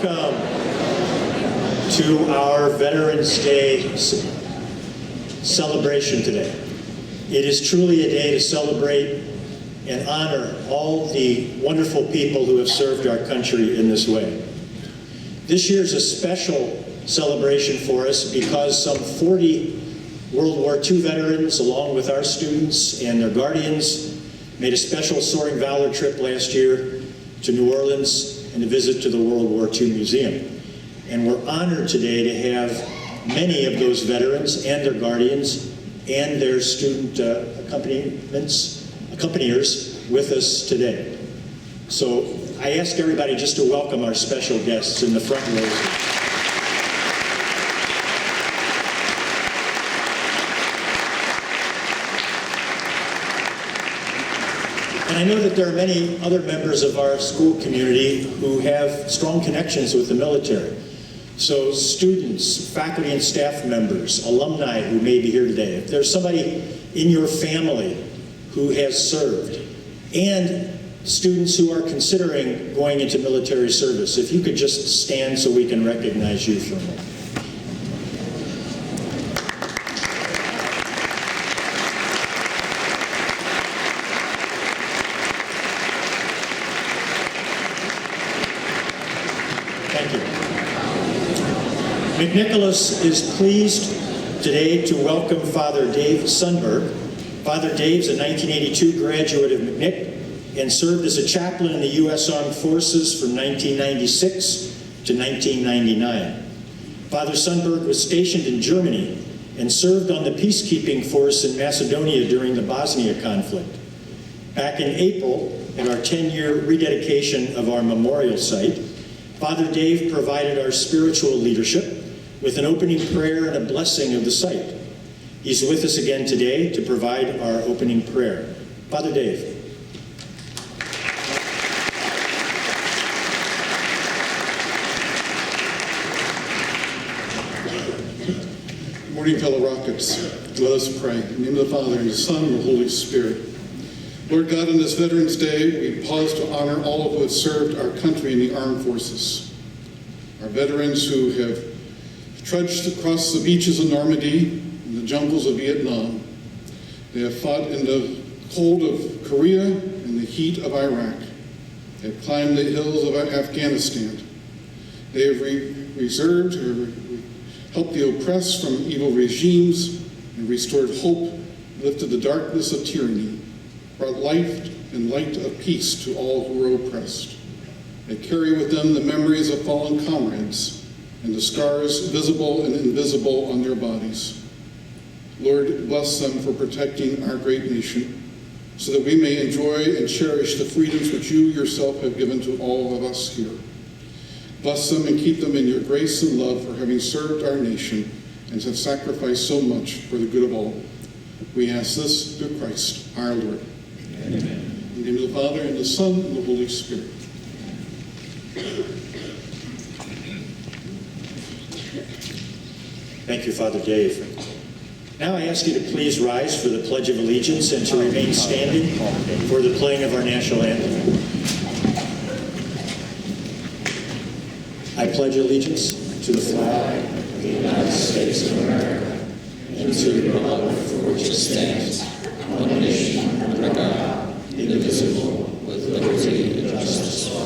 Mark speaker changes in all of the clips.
Speaker 1: Welcome to our Veterans Day celebration today. It is truly a day to celebrate and honor all the wonderful people who have served our country in this way. This year is a special celebration for us because some 40 World War II veterans, along with our students and their guardians, made a special Soaring Valor trip last year to New Orleans and a visit to the World War II Museum. And we're honored today to have many of those veterans and their guardians and their student accompaniers with us today. So I ask everybody just to welcome our special guests in the front row. And I know that there are many other members of our school community who have strong connections with the military. So students, faculty and staff members, alumni who may be here today, if there's somebody in your family who has served, and students who are considering going into military service, if you could just stand so we can recognize you for a moment. McNicholas is pleased today to welcome Father Dave Sundberg. Father Dave's a 1982 graduate of McNick and served as a chaplain in the U.S. Armed Forces from 1996 to 1999. Father Sundberg was stationed in Germany and served on the peacekeeping force in Macedonia during the Bosnia conflict. Back in April, at our 10-year rededication of our memorial site, Father Dave provided our spiritual leadership with an opening prayer and a blessing of the site. He's with us again today to provide our opening prayer. Father Dave.
Speaker 2: Good morning, fellow Rockets. Let us pray. In the name of the Father, and the Son, and the Holy Spirit. Lord God, on this Veterans Day, we pause to honor all who have served our country in the armed forces. Our veterans who have trudged across the beaches of Normandy and the jungles of Vietnam. They have fought in the cold of Korea and the heat of Iraq. They have climbed the hills of Afghanistan. They have reserved or helped the oppressed from evil regimes and restored hope, lifted the darkness of tyranny, brought life and light of peace to all who were oppressed. They carry with them the memories of fallen comrades and the scars visible and invisible on their bodies. Lord, bless them for protecting our great nation so that we may enjoy and cherish the freedoms which you yourself have given to all of us here. Bless them and keep them in your grace and love for having served our nation and have sacrificed so much for the good of all. We ask this through Christ, our Lord. Amen. In the name of the Father, and the Son, and the Holy Spirit.
Speaker 1: Thank you, Father Dave. Now I ask you to please rise for the Pledge of Allegiance and to remain standing for the playing of our national anthem. I pledge allegiance to the flag of the United States of America and to the republic for which it stands, one nation under God, indivisible, with liberty and justice for all.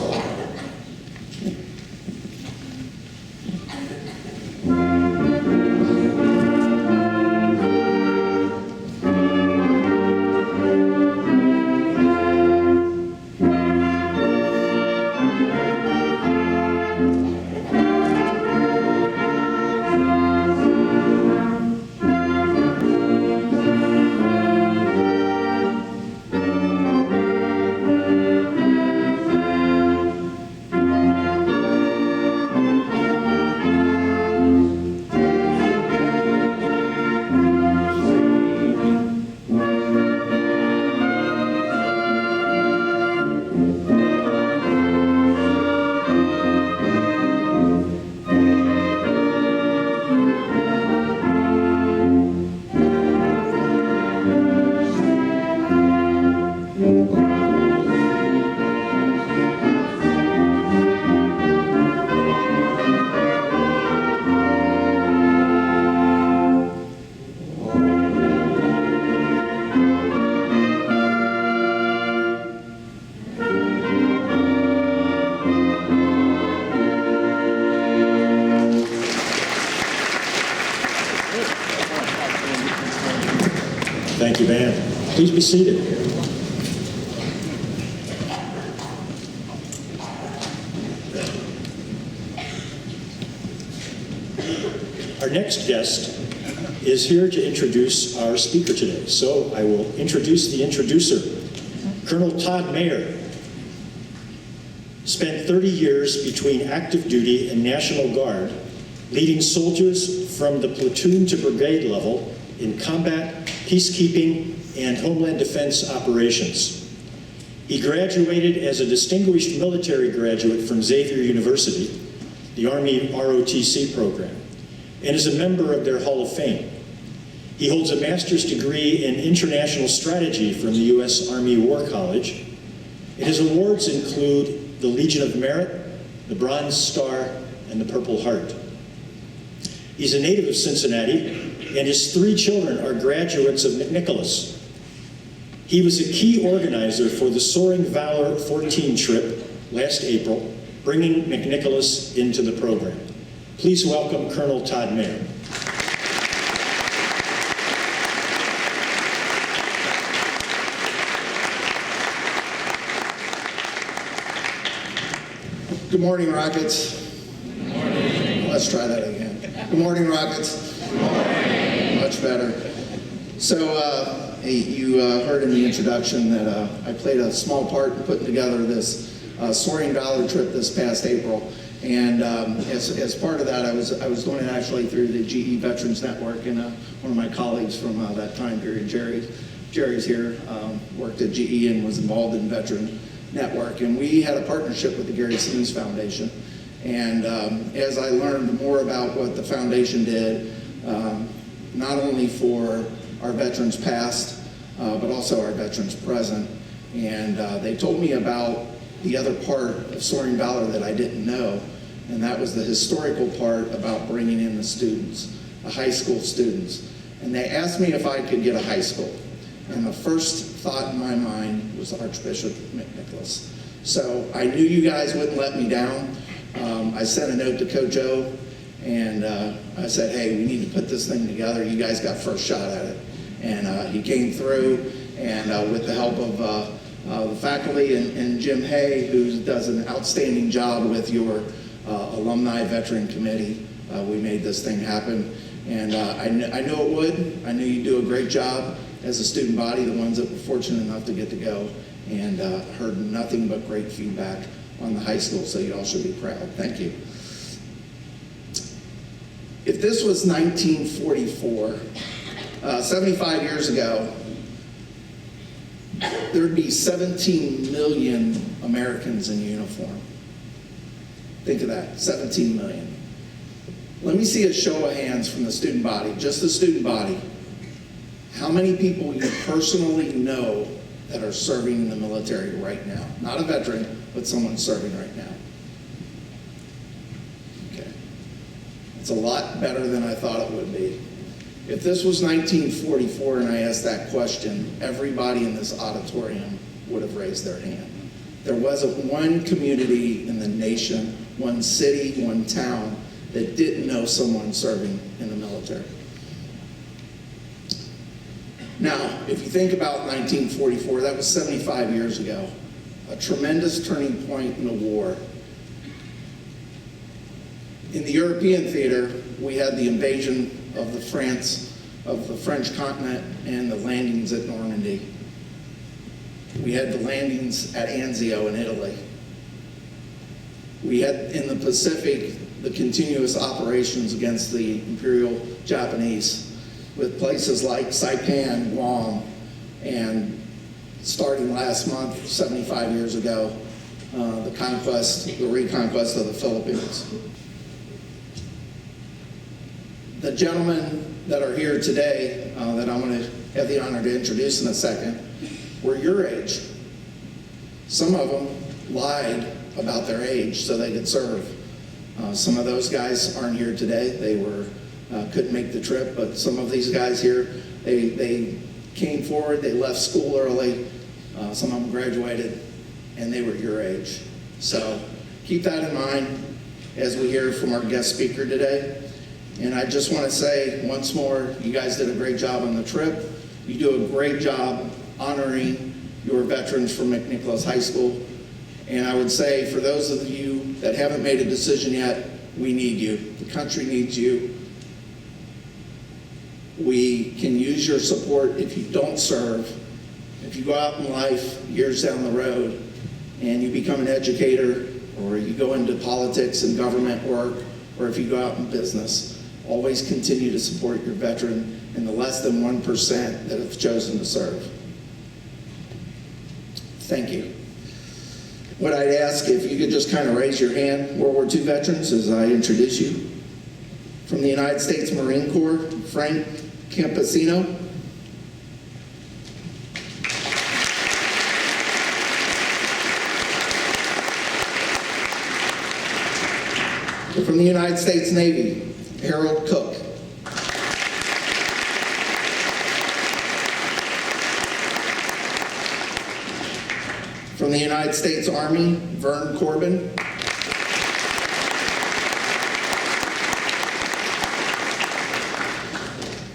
Speaker 1: band. Please be seated. Our next guest is here to introduce our speaker today. So I will introduce the introducer. Colonel Todd Maher spent 30 years between active duty and National Guard, leading soldiers from the platoon to brigade level in combat, peacekeeping, and homeland defense operations. He graduated as a distinguished military graduate from Xavier University, the Army ROTC program, and is a member of their Hall of Fame. He holds a master's degree in international strategy from the U.S. Army War College, and his awards include the Legion of Merit, the Bronze Star, and the Purple Heart. He's a native of Cincinnati, and his 3 children are graduates of McNicholas. He was a key organizer for the Soaring Valor 14 trip last April, bringing McNicholas into the program. Please welcome Colonel Todd Maher.
Speaker 3: Good morning, Rockets. Good morning. Let's try that again. Good morning, Rockets. Good morning. Much better. So, you heard in the introduction that I played a small part in putting together this Soaring Valor trip this past April. And as part of that, I was doing it actually through the GE Veterans Network, and one of my colleagues from that time period, Jerry's here, worked at GE and was involved in Veteran Network, and we had a partnership with the Gary Simmons Foundation. And as I learned more about what the foundation did, not only for our veterans past, but also our veterans present, and they told me about the other part of Soaring Valor that I didn't know, and that was the historical part about bringing in the students, the high school students. And they asked me if I could get a high school. And the first thought in my mind was Archbishop McNicholas. So I knew you guys wouldn't let me down. I sent a note to Coach O, and I said, hey, we need to put this thing together. You guys got first shot at it. And he came through, and with the help of the faculty and Jim Hay, who does an outstanding job with your alumni veteran committee, we made this thing happen. And I know it would. I knew you'd do a great job as a student body, the ones that were fortunate enough to get to go, and heard nothing but great feedback on the high school, so you all should be proud. Thank you. If this was 1944, 75 years ago, there would be 17 million Americans in uniform. Think of that, 17 million. Let me see a show of hands from the student body, just the student body. How many people you personally know that are serving in the military right now? Not a veteran, but someone serving right now. Okay. It's a lot better than I thought it would be. If this was 1944 and I asked that question, everybody in this auditorium would have raised their hand. There wasn't one community in the nation, one city, one town that didn't know someone serving in the military. Now, if you think about 1944, that was 75 years ago, a tremendous turning point in the war. In the European theater, we had the invasion of the French continent and the landings at Normandy. We had the landings at Anzio in Italy. We had in the Pacific the continuous operations against the Imperial Japanese, with places like Saipan, Guam, and starting last month, 75 years ago, the reconquest of the Philippines. The gentlemen that are here today, that I'm going to have the honor to introduce in a second, were your age. Some of them lied about their age so they could serve. Some of those guys aren't here today. They couldn't make the trip, but some of these guys here, they came forward, they left school early, some of them graduated, and they were your age. So keep that in mind as we hear from our guest speaker today. And I just want to say once more, you guys did a great job on the trip. You do a great job honoring your veterans from McNicholas High School. And I would say for those of you that haven't made a decision yet, we need you. The country needs you. We can use your support if you don't serve. If you go out in life years down the road and you become an educator, or you go into politics and government work, or if you go out in business, always continue to support your veteran and the less than 1% that have chosen to serve. Thank you. What I'd ask, if you could just kind of raise your hand, World War II veterans, as I introduce you. From the United States Marine Corps, Frank Campesino. From the United States Navy, Harold Cook. From the United States Army, Vern Corbin.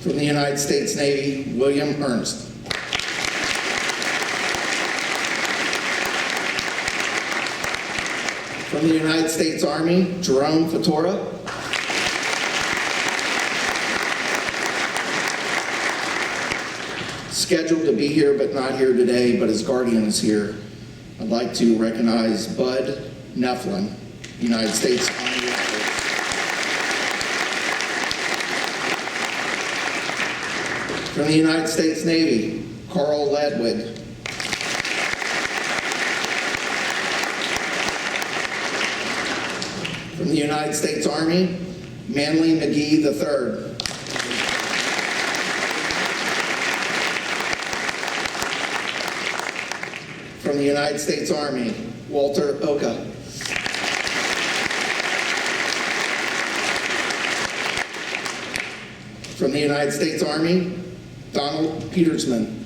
Speaker 3: From the United States Navy, William Ernst. From the United States Army, Jerome Fatora. Scheduled to be here but not here today, but his guardian is here. I'd like to recognize Bud Neflin, United States Army Air Force. From the United States Navy, Carl Ladwig. From the United States Army, Manly McGee III. From the United States Army, Walter Oka. From the United States Army, Donald Petersman.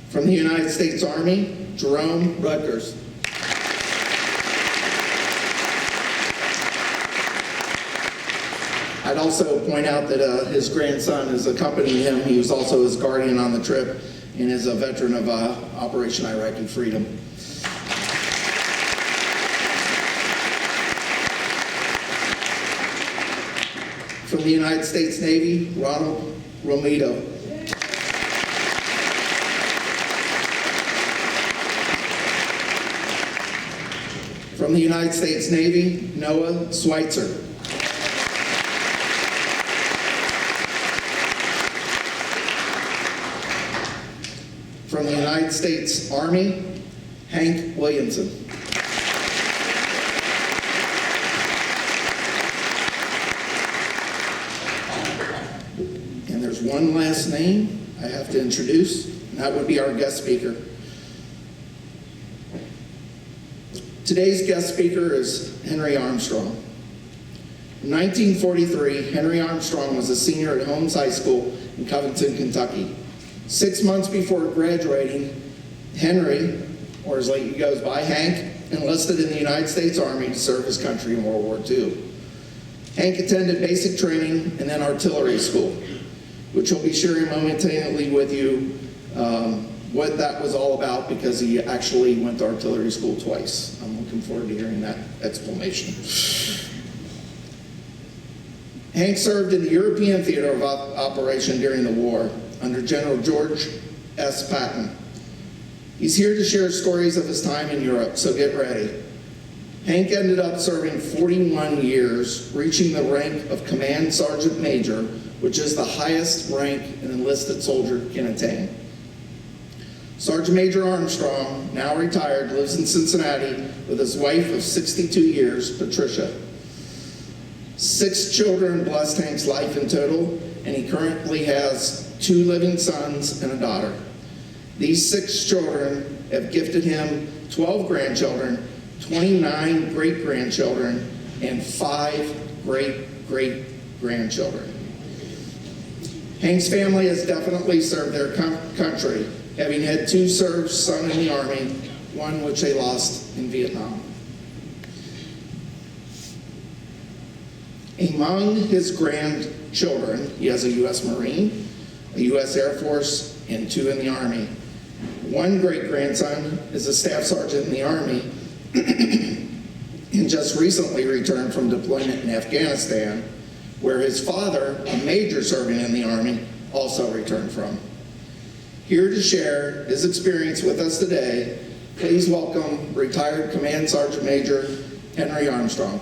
Speaker 3: From the United States Army, Jerome Rutgers. I'd also point out that his grandson is accompanying him. He was also his guardian on the trip and is a veteran of Operation Iraqi Freedom. From the United States Navy, Ronald Romito. From the United States Navy, Noah Schweitzer. From the United States Army, Hank Williamson. And there's one last name I have to introduce, and that would be our guest speaker. Today's guest speaker is Henry Armstrong. In 1943, Henry Armstrong was a senior at Holmes High School in Covington, Kentucky. 6 months before graduating, Henry, or as he goes by, Hank, enlisted in the United States Army to serve his country in World War II. Hank attended basic training and then artillery school, which he'll be sharing momentarily with you what that was all about, because he actually went to artillery school twice. I'm looking forward to hearing that explanation. Hank served in the European theater of operation during the war under General George S. Patton. He's here to share stories of his time in Europe, so get ready. Hank ended up serving 41 years, reaching the rank of Command Sergeant Major, which is the highest rank an enlisted soldier can attain. Sergeant Major Armstrong, now retired, lives in Cincinnati with his wife of 62 years, Patricia. 6 children blessed Hank's life in total, and he currently has 2 living sons and a daughter. These 6 children have gifted him 12 grandchildren, 29 great-grandchildren, and 5 great-great-grandchildren. Hank's family has definitely served their country, having had 2 served, son in the Army, one which they lost in Vietnam. Among his grandchildren, he has a U.S. Marine, a U.S. Air Force, and 2 in the Army. One great-grandson is a staff sergeant in the Army and just recently returned from deployment in Afghanistan, where his father, a major serving in the Army, also returned from. Here to share his experience with us today, please welcome retired Command Sergeant Major Henry Armstrong.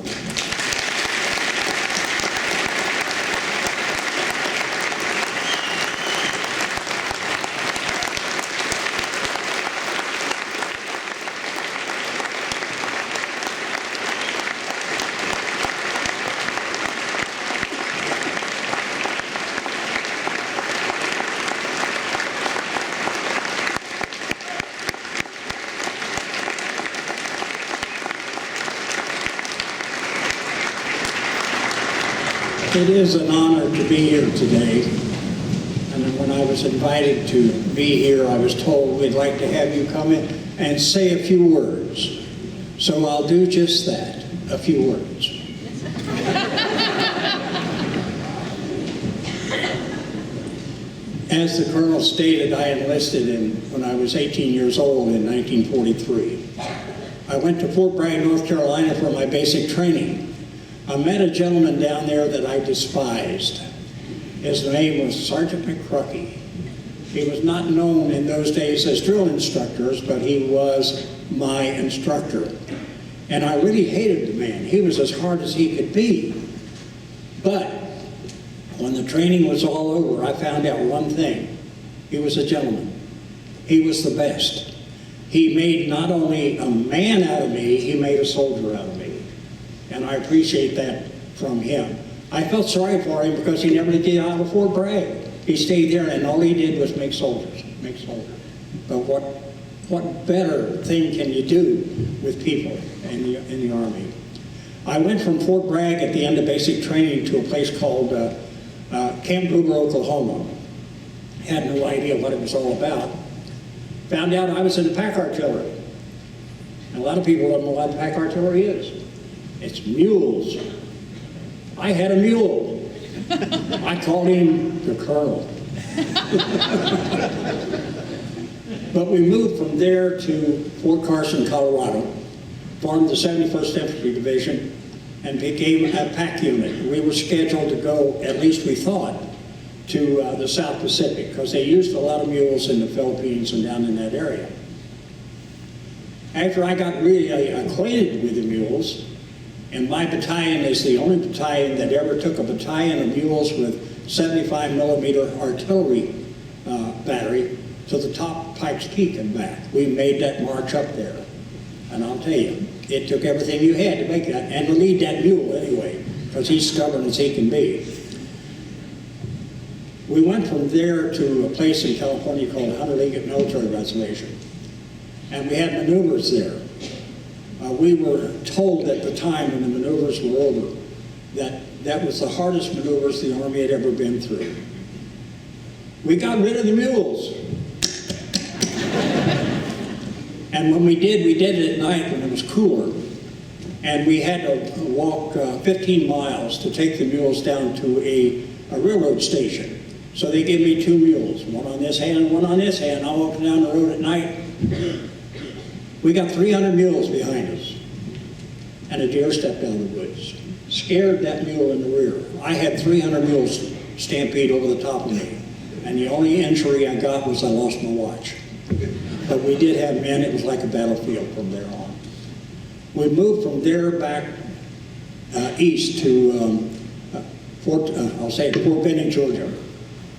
Speaker 4: It is an honor to be here today. And when I was invited to be here, I was told we'd like to have you come in and say a few words. So I'll do just that, a few words. As the colonel stated, I enlisted when I was 18 years old in 1943. I went to Fort Bragg, North Carolina for my basic training. I met a gentleman down there that I despised. His name was Sergeant McNicholas. He was not known in those days as drill instructors, but he was my instructor. And I really hated the man. He was as hard as he could be. But when the training was all over, I found out one thing. He was a gentleman. He was the best. He made not only a man out of me, he made a soldier out of me. And I appreciate that from him. I felt sorry for him because he never did get out of Fort Bragg. He stayed there and all he did was make soldiers. But what better thing can you do with people in the Army? I went from Fort Bragg at the end of basic training to a place called Camp Gruber, Oklahoma. Had no idea what it was all about. Found out I was in the pack artillery. And a lot of people don't know what the pack artillery is. It's mules. I had a mule. I called him the colonel. But we moved from there to Fort Carson, Colorado, formed the 71st Infantry Division, and became a pack unit. We were scheduled to go, at least we thought, to the South Pacific, because they used a lot of mules in the Philippines and down in that area. After I got really acquainted with the mules, and my battalion is the only battalion that ever took a battalion of mules with 75 millimeter artillery battery to the top Pikes Peak and back. We made that march up there. And I'll tell you, it took everything you had to make that, and to lead that mule anyway, because he's stubborn as he can be. We went from there to a place in California called Hunter Liggett Military Reservation. And we had maneuvers there. We were told at the time when the maneuvers were over that was the hardest maneuvers the Army had ever been through. We got rid of the mules. And when we did it at night when it was cooler. And we had to walk 15 miles to take the mules down to a railroad station. So they gave me 2 mules, one on this hand and one on this hand. I walked down the road at night. We got 300 mules behind us. And a deer stepped out of the woods. Scared that mule in the rear. I had 300 mules stampede over the top of me. And the only injury I got was I lost my watch. But we did have men. It was like a battlefield from there on. We moved from there back east to Fort Benning, Georgia.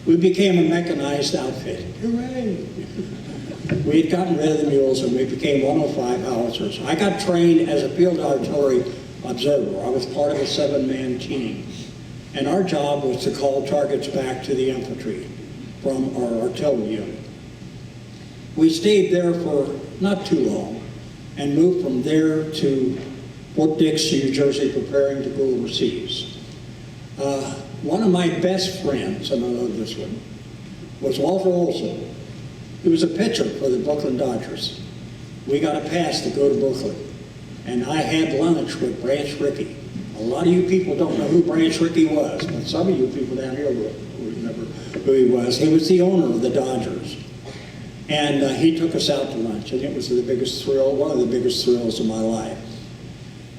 Speaker 4: We became a mechanized outfit. Hooray! We had gotten rid of the mules and we became 105 howitzers. I got trained as a field artillery observer. I was part of a 7-man team. And our job was to call targets back to the infantry from our artillery unit. We stayed there for not too long and moved from there to Fort Dix, New Jersey, preparing to go overseas. One of my best friends, and I love this one, was Walter Olson. He was a pitcher for the Brooklyn Dodgers. We got a pass to go to Brooklyn. And I had lunch with Branch Rickey, a A lot of you people don't know who Branch Rickey was, but some of you people down here will remember who he was. He was the owner of the Dodgers. And he took us out to lunch, and it was the biggest thrill, one of the biggest thrills of my life.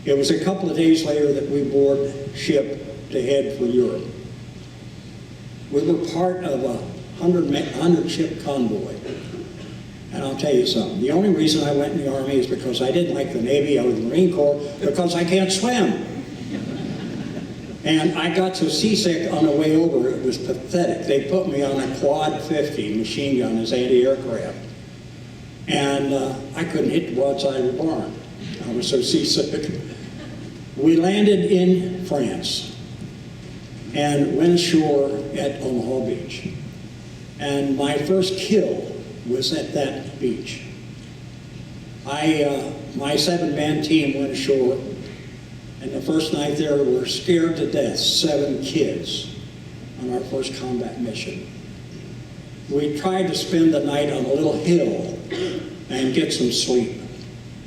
Speaker 4: It was a couple of days later that we board ship to head for Europe. We were part of a 100-ship convoy. And I'll tell you something, the only reason I went in the Army is because I didn't like the Navy, I was in the Marine Corps, because I can't swim. And I got so seasick on the way over, it was pathetic. They put me on a Quad 50 machine gun as anti-aircraft. And I couldn't hit the broadside of the barn. I was so seasick. We landed in France and went ashore at Omaha Beach. And my first kill was at that beach. My 7-man team went ashore, and the first night there we were scared to death, 7 kids on our first combat mission. We tried to spend the night on a little hill and get some sleep,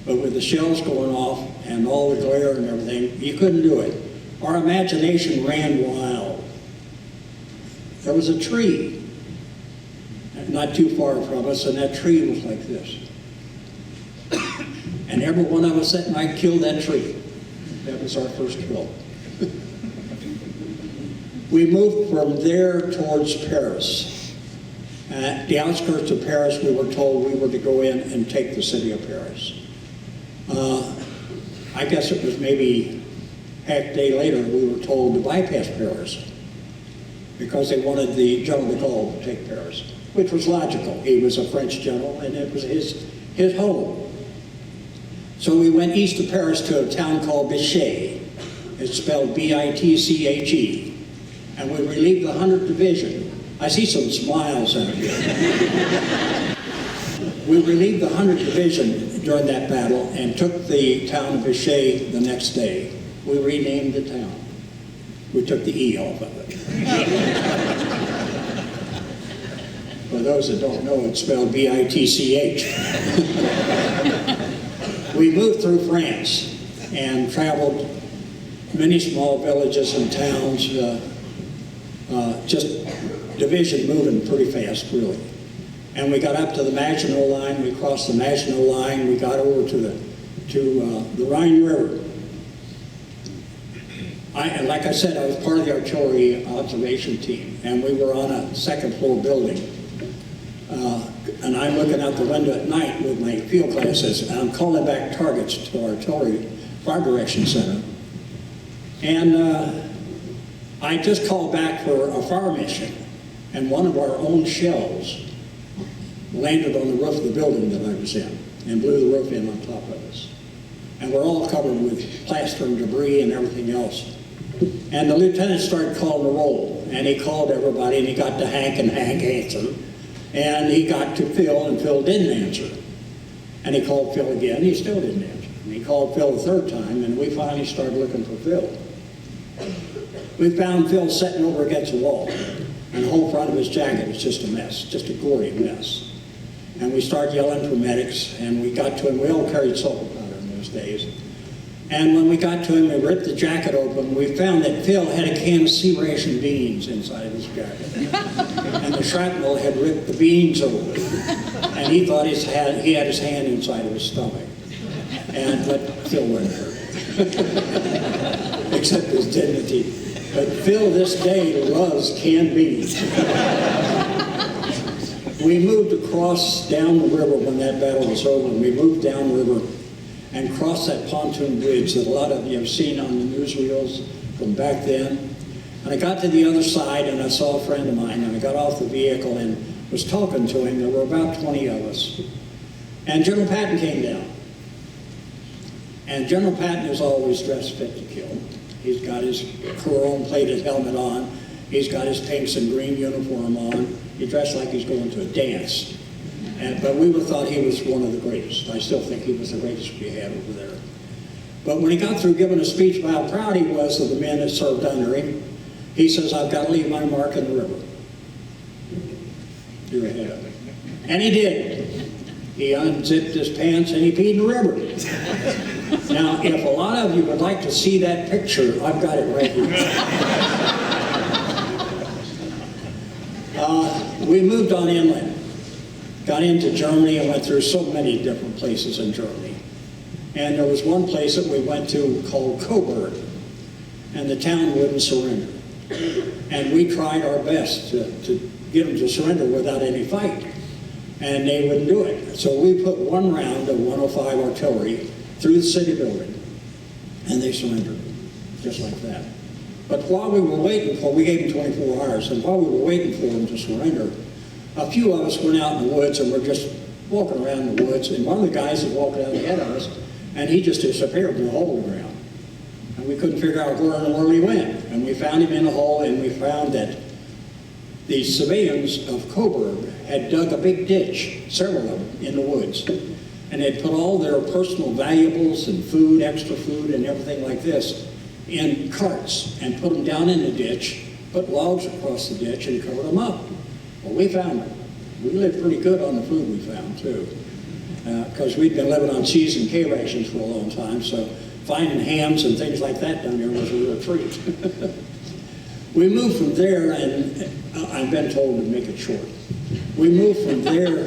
Speaker 4: but with the shells going off and all the glare and everything, you couldn't do it. Our imagination ran wild. There was a tree not too far from us, and that tree was like this. And every one of us that night killed that tree. That was our first kill. We moved from there towards Paris. At the outskirts of Paris, we were told we were to go in and take the city of Paris. I guess it was maybe half a day later we were told to bypass Paris because they wanted the General de Gaulle to take Paris, which was logical. He was a French general, and it was his home. So we went east of Paris to a town called Vichy. It's spelled B-I-T-C-H-E. And we relieved the 100th Division. I see some smiles out here. We relieved the 100th Division during that battle and took the town of Vichy the next day. We renamed the town. We took the E off of it. For those that don't know, it's spelled B-I-T-C-H. We moved through France and traveled many small villages and towns, just division moving pretty fast, really. And we got up to the Maginot Line, we crossed the Maginot Line, we got over to the Rhine River. And like I said, I was part of the artillery observation team, and we were on a second-floor building. And I'm looking out the window at night with my field glasses, and I'm calling back targets to our artillery fire direction center. And I just called back for a fire mission, and one of our own shells landed on the roof of the building that I was in and blew the roof in on top of us. And we're all covered with plaster and debris and everything else. And the lieutenant started calling the roll, and he called everybody, and he got to Hank, and Hank answered. And he got to Phil, and Phil didn't answer. And he called Phil again, and he still didn't answer. And he called Phil the third time, and we finally started looking for Phil. We found Phil sitting over against the wall, and the whole front of his jacket was just a mess, just a gory mess. And we started yelling for medics, and we got to him. We all carried sulfur powder in those days. And when we got to him, we ripped the jacket open. We found that Phil had a can of C-ration beans inside of his jacket. And the shrapnel had ripped the beans open. And he thought he had his hand inside of his stomach. But Phil wasn't hurt. Except his dignity. But Phil this day loves canned beans. We moved across down the river when that battle was over. We moved down the river and crossed that pontoon bridge that a lot of you have seen on the newsreels from back then. And I got to the other side, and I saw a friend of mine, and I got off the vehicle and was talking to him. There were about 20 of us. And General Patton came down. And General Patton is always dressed fit to kill. He's got his chrome-plated helmet on. He's got his pinks and green uniform on. He dressed like he's going to a dance. But we thought he was one of the greatest. I still think he was the greatest we had over there. But when he got through giving a speech about how proud he was of the men that served under him, he says, "I've got to leave my mark in the river." You're ahead. And he did. He unzipped his pants and he peed in the river. Now, if a lot of you would like to see that picture, I've got it right here. We moved on inland, got into Germany and went through so many different places in Germany. And there was one place that we went to called Coburg, and the town wouldn't surrender. And we tried our best to get them to surrender without any fight, and they wouldn't do it. So we put one round of 105 artillery through the city building, and they surrendered, just like that. But while we were waiting for, we gave them 24 hours, and while we were waiting for them to surrender, a few of us went out in the woods and were just walking around the woods, and one of the guys was walking out ahead of us, and he just disappeared in the hole in the ground. And we couldn't figure out where in the world he went. And we found him in the hole, and we found that the civilians of Coburg had dug a big ditch, several of them, in the woods. And they'd put all their personal valuables and food, extra food, and everything like this in carts and put them down in the ditch, put logs across the ditch, and covered them up. Well, we found them. We lived pretty good on the food we found, too, because we'd been living on cheese and K rations for a long time, so finding hams and things like that down there was a real treat. We moved from there, and I've been told to make it short. We moved from there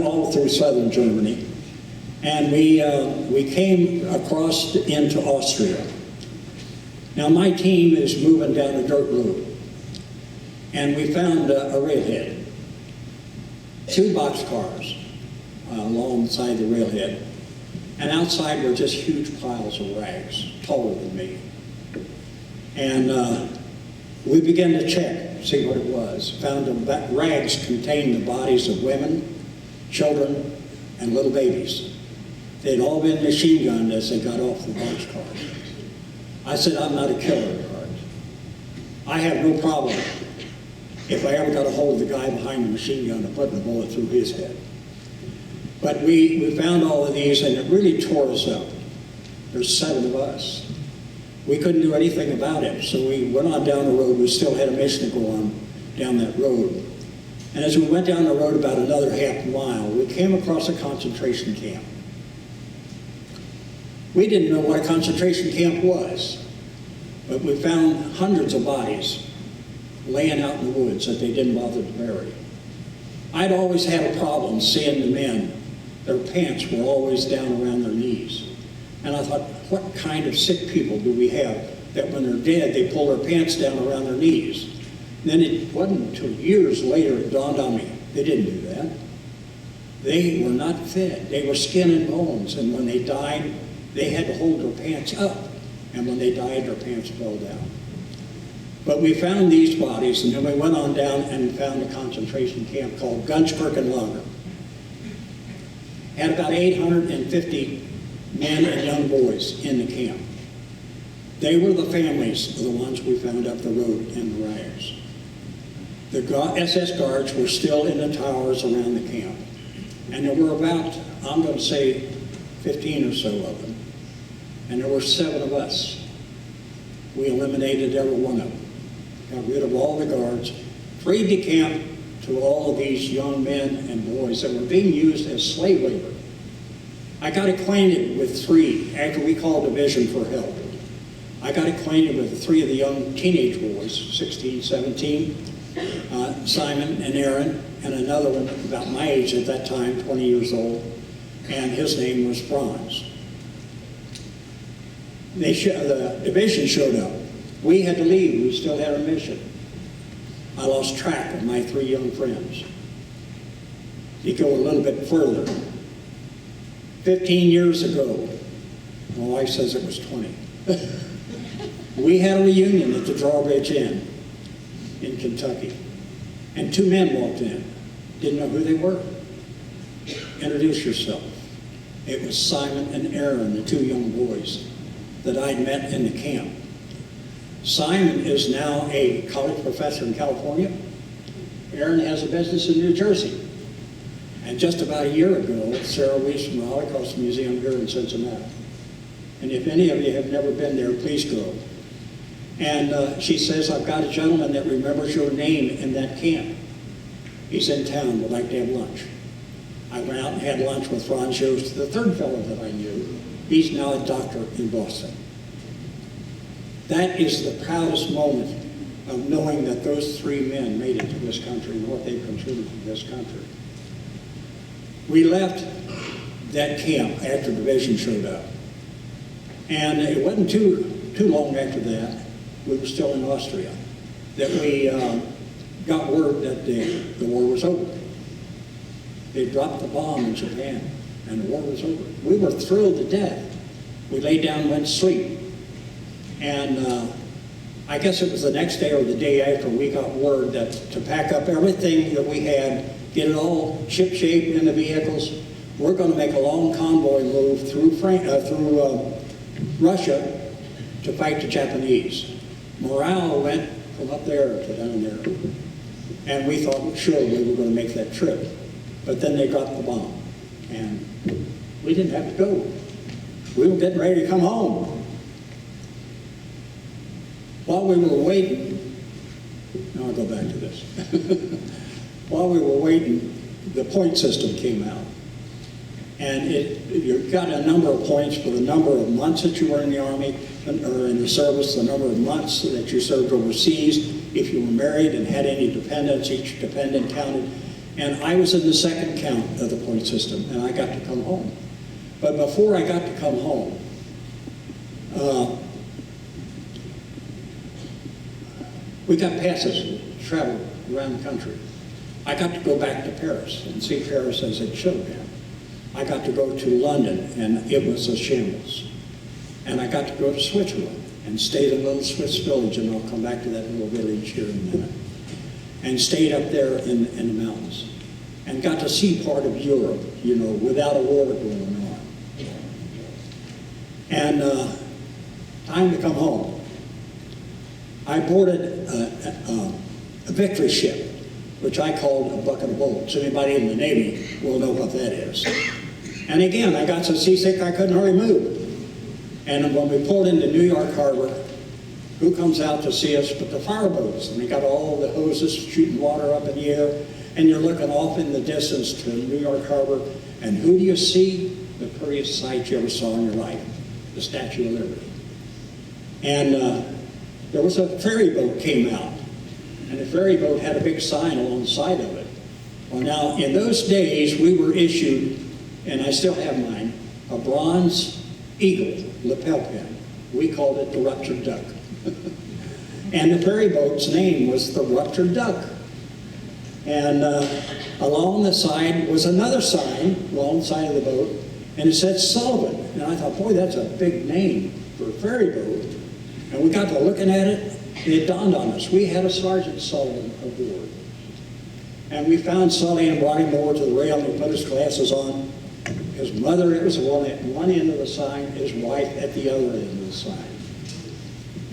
Speaker 4: all through southern Germany, and we came across into Austria. Now my team is moving down a dirt road, and we found a railhead, 2 boxcars alongside the railhead, and outside were just huge piles of rags, taller than me. And we began to check, see what it was. Found that rags contained the bodies of women, children, and little babies. They'd all been machine gunned as they got off the boxcars. I said, I'm not a killer at heart. I have no problem if I ever got a hold of the guy behind the machine gun and putting a bullet through his head. But we found all of these, and it really tore us up. There's 7 of us. We couldn't do anything about it, so we went on down the road. We still had a mission to go on down that road. And as we went down the road about another half mile, we came across a concentration camp. We didn't know what a concentration camp was, but we found hundreds of bodies laying out in the woods that they didn't bother to bury. I'd always had a problem seeing the men. Their pants were always down around their knees. And I thought, what kind of sick people do we have that when they're dead, they pull their pants down around their knees? And then it wasn't until years later it dawned on me, they didn't do that. They were not fed. They were skin and bones. And when they died, they had to hold their pants up. And when they died, their pants fell down. But we found these bodies, and then we went on down and found a concentration camp called Gunskirchenlager. Had about 850 men and young boys in the camp. They were the families of the ones we found up the road in the rags. The SS guards were still in the towers around the camp. And there were about, I'm going to say, 15 or so of them. And there were 7 of us. We eliminated every one of them. Got rid of all the guards, freed the camp to all of these young men and boys that were being used as slave labor. I got acquainted with 3 after we called division for help. I got acquainted with 3 of the young teenage boys, 16, 17, Simon and Aaron, and another one about my age at that time, 20 years old, and his name was Franz. The division showed up. We had to leave. We still had our mission. I lost track of my 3 young friends. You go a little bit further. 15 years ago, my wife says it was 20. We had a reunion at the Drawbridge Inn in Kentucky. And 2 men walked in. Didn't know who they were. Introduce yourself. It was Simon and Aaron, the 2 young boys that I'd met in the camp. Simon is now a college professor in California. Aaron has a business in New Jersey. And just about a year ago, Sarah Weiss from the Holocaust Museum here in Cincinnati. And if any of you have never been there, please go. And she says, I've got a gentleman that remembers your name in that camp. He's in town, would like to have lunch. I went out and had lunch with Ron Jost, the third fellow that I knew. He's now a doctor in Boston. That is the proudest moment of knowing that those three men made it to this country and what they've contributed to this country. We left that camp after division showed up. And it wasn't too long after that, we were still in Austria, that we got word that the war was over. They dropped the bomb in Japan, and the war was over. We were thrilled to death. We laid down and went to sleep. And I guess it was the next day or the day after we got word that to pack up everything that we had, get it all ship-shape in the vehicles. We're going to make a long convoy move through Russia to fight the Japanese. Morale went from up there to down there. And we thought, sure, we were going to make that trip. But then they dropped the bomb. And we didn't have to go. We were getting ready to come home. While we were waiting, now I'll go back to this. While we were waiting, the point system came out. And you got a number of points for the number of months that you were in the Army or in the service, the number of months that you served overseas, if you were married and had any dependents, each dependent counted. And I was in the second count of the point system, and I got to come home. But before I got to come home, we got passes to travel around the country. I got to go back to Paris and see Paris as it should have. I got to go to London, and it was a shambles. And I got to go to Switzerland and stayed in a little Swiss village, and I'll come back to that little village here in a minute. And stayed up there in the mountains. And got to see part of Europe, you know, without a war going on. And time to come home. I boarded a victory ship, which I called a bucket of bullets. Anybody in the Navy will know what that is. And again, I got so seasick I couldn't hardly move. And when we pulled into New York Harbor, who comes out to see us but the fireboats? And they got all the hoses shooting water up in the air, and you're looking off in the distance to New York Harbor, and who do you see? The prettiest sight you ever saw in your life, the Statue of Liberty. And there was a ferry boat came out, and the ferry boat had a big sign along the side of it. Well, now, in those days, we were issued, and I still have mine, a bronze eagle lapel pin. We called it the Ruptured Duck. And the ferry boat's name was the Ruptured Duck. And along the side was another sign along the side of the boat, and it said Sullivan. And I thought, boy, that's a big name for a ferry boat. And we got to looking at it, and it dawned on us. We had a Sergeant Sullivan aboard. And we found Sully and brought him over to the rail, and he put his glasses on. His mother, it was at one end of the sign, his wife at the other end of the sign.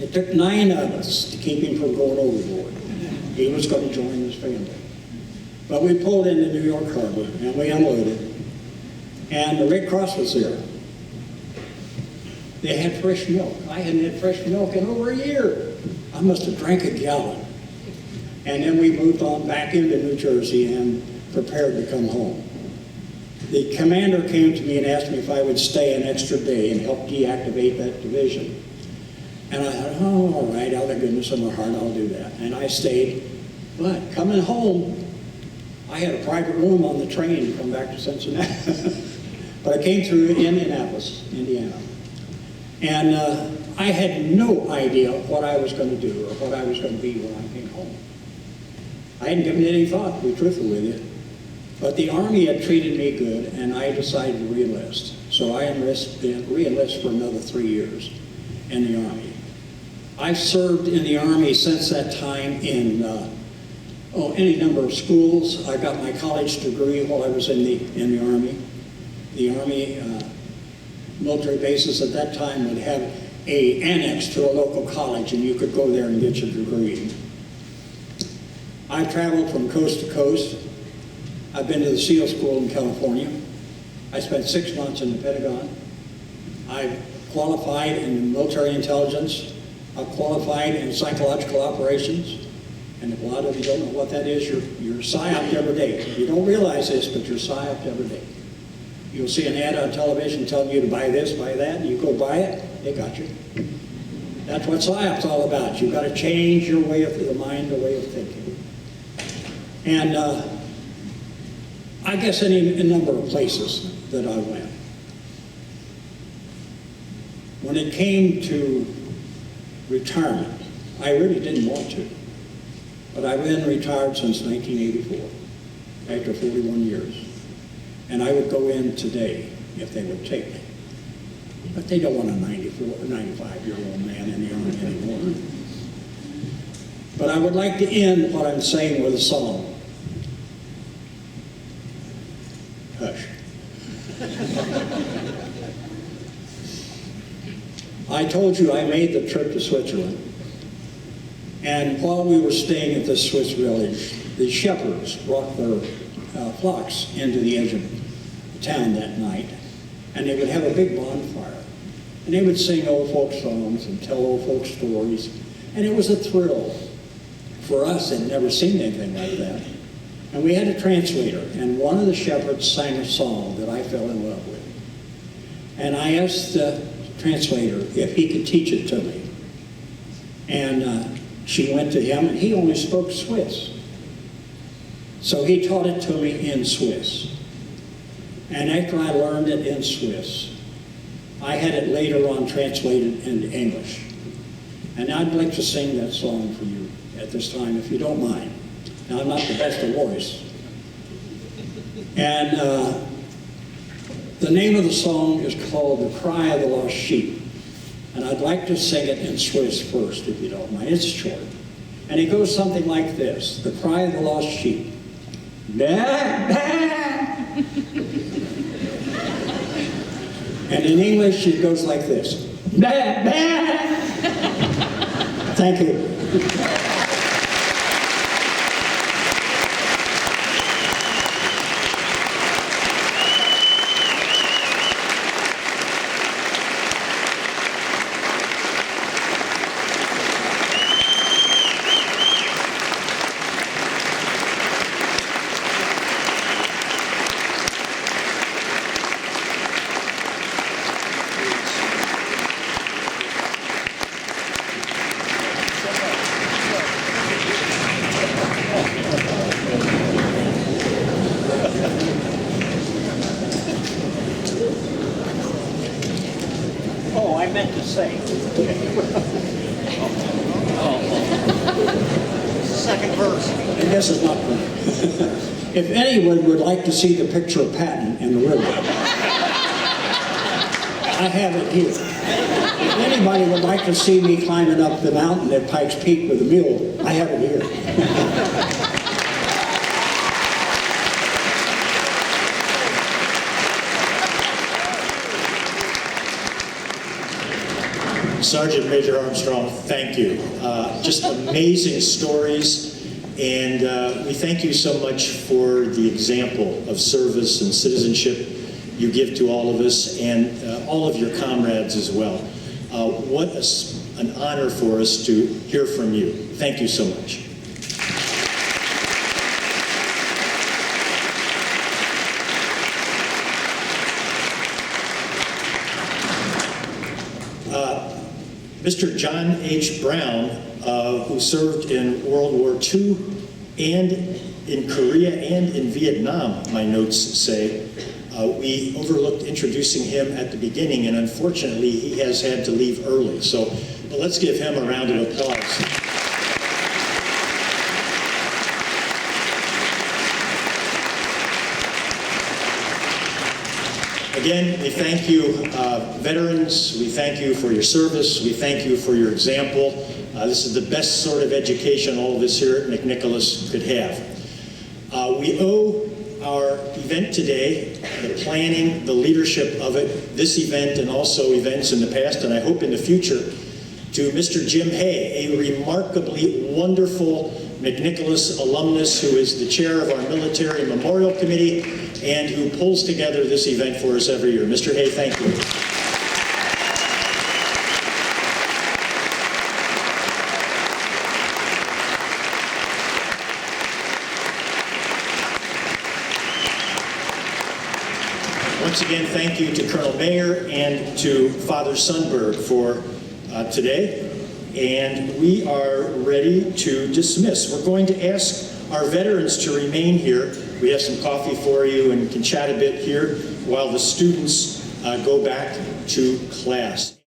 Speaker 4: It took 9 of us to keep him from going overboard. He was going to join his family. But we pulled into New York Harbor, and we unloaded. And the Red Cross was there. They had fresh milk. I hadn't had fresh milk in over a year. I must have drank a gallon. And then we moved on back into New Jersey and prepared to come home. The commander came to me and asked me if I would stay an extra day and help deactivate that division. And I thought, oh, all right, out of the goodness of my heart, I'll do that. And I stayed. But coming home, I had a private room on the train to come back to Cincinnati. But I came through Indianapolis, Indiana. And I had no idea what I was going to do or what I was going to be when I came home. I hadn't given it any thought, to be truthful with you. But the Army had treated me good, and I decided to re-enlist. So I re-enlisted for another 3 years in the Army. I've served in the Army since that time in any number of schools. I got my college degree while I was in the Army. The Army military bases at that time would have an annex to a local college, and you could go there and get your degree. I've traveled from coast to coast. I've been to the SEAL School in California. I spent 6 months in the Pentagon. I've qualified in military intelligence. I've qualified in psychological operations. And if a lot of you don't know what that is, you're psyoped every day. You don't realize this, but you're psyoped every day. You'll see an ad on television telling you to buy this, buy that, and you go buy it, they got you. That's what psyop's all about. You've got to change your way of the mind, the way of thinking. And I guess a number of places that I went. When it came to retirement, I really didn't want to. But I've been retired since 1984, after 41 years. And I would go in today if they would take me. But they don't want a 94 or 95-year-old man in the Army anymore. But I would like to end what I'm saying with a song. Hush. I told you I made the trip to Switzerland. And while we were staying at this Swiss village, the shepherds brought their flocks into the edge of the town that night. And they would have a big bonfire. And they would sing old folk songs and tell old folk stories. And it was a thrill for us that had never seen anything like that. And we had a translator. And one of the shepherds sang a song that I fell in love with. And I asked the translator if he could teach it to me. And she went to him, and he only spoke Swiss. So he taught it to me in Swiss. And after I learned it in Swiss, I had it later on translated into English. And I'd like to sing that song for you at this time, if you don't mind. Now, I'm not the best of voice. And the name of the song is called The Cry of the Lost Sheep. And I'd like to sing it in Swiss first, if you don't mind. It's short. And it goes something like this. The Cry of the Lost Sheep. Bah, bah. And in English, it goes like this. Bah, bah. Thank you. If anyone would like to see the picture of Patton in the river, I have it here. If anybody would like to see me climbing up the mountain at Pikes Peak with a mule, I have it here.
Speaker 1: Sergeant Major Armstrong, thank you. Just amazing stories. And we thank you so much for the example of service and citizenship you give to all of us and all of your comrades as well. What an honor for us to hear from you. Thank you so much. Mr. John H. Brown, who served in World War II and in Korea and in Vietnam, my notes say. We overlooked introducing him at the beginning, and unfortunately he has had to leave early. So let's give him a round of applause. Again, we thank you, veterans. We thank you for your service. We thank you for your example. This is the best sort of education all of us here at McNicholas could have. We owe our event today, the planning, the leadership of it, this event and also events in the past, and I hope in the future, to Mr. Jim Hay, a remarkably wonderful McNicholas alumnus who is the chair of our Military Memorial Committee and who pulls together this event for us every year. Mr. Hay, thank you. Once again, thank you to Colonel Maher and to Father Sundberg for today. And we are ready to dismiss. We're going to ask our veterans to remain here. We have some coffee for you and can chat a bit here while the students go back to class.